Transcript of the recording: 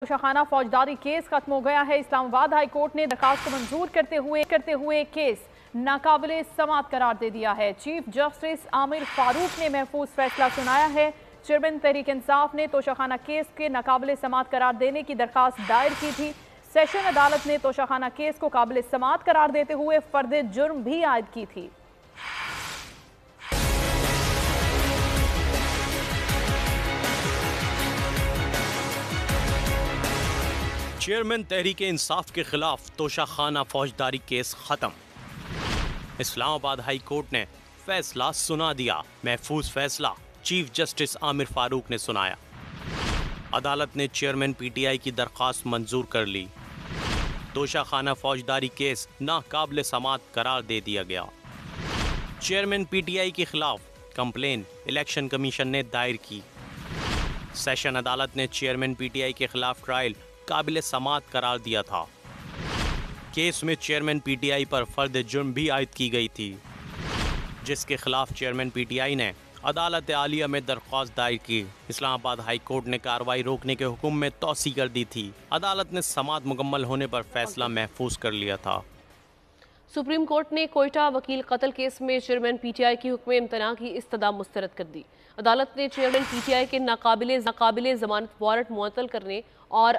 तोशाखाना फौजदारी केस खत्म हो गया है। इस्लामाबाद हाई कोर्ट ने दरखास्त को मंजूर करते हुए केस नाकाबिले समाअत करार दे दिया है। चीफ जस्टिस आमिर फारूक ने महफूज फैसला सुनाया है। चेयरमैन तहरीक इंसाफ ने तोशाखाना केस के नाकाबिले समाअत करार देने की दरखास्त दायर की थी। सेशन अदालत ने तोशाखाना केस को काबिले समाअत करार देते हुए फर्द जुर्म भी आयद की थी। चेयरमैन तहरीक इंसाफ के खिलाफ तोशाखाना फौजदारी केस खत्म। इस्लामाबाद हाई कोर्ट ने फैसला सुना दिया। महफूज फैसला चीफ जस्टिस आमिर फारूक ने सुनाया। अदालत ने चेयरमैन पीटीआई की दरखास्त मंजूर कर ली। तोशाखाना फौजदारी केस नाकाबिले समाअत करार दे दिया गया। चेयरमैन पीटीआई के खिलाफ कंप्लेन इलेक्शन कमीशन ने दायर की। सेशन अदालत ने चेयरमैन पीटीआई के खिलाफ ट्रायल काबिले समाअत करार दिया था। केस में चेयरमैन पीटीआई पर फर्द जुर्म भी आयद की गई थी, जिसके खिलाफ चेयरमैन पीटीआई ने अदालत आलिया में दरख्वास्त दायर की। इस्लामाबाद हाई कोर्ट ने कार्रवाई रोकने के हुक्म में तौसी कर दी थी। अदालत ने समाअत मुकम्मल होने पर फैसला महफूज कर लिया था। सुप्रीम कोर्ट ने कोयटा वकील कत्ल केस में चेयरमैन पीटीआई की हुक्म इम्तना की इस्तदा मुस्तरद कर दी। अदालत ने चेयरमैन पीटीआई के नाकाबिले जमानत वारंट मुअत्तल करने और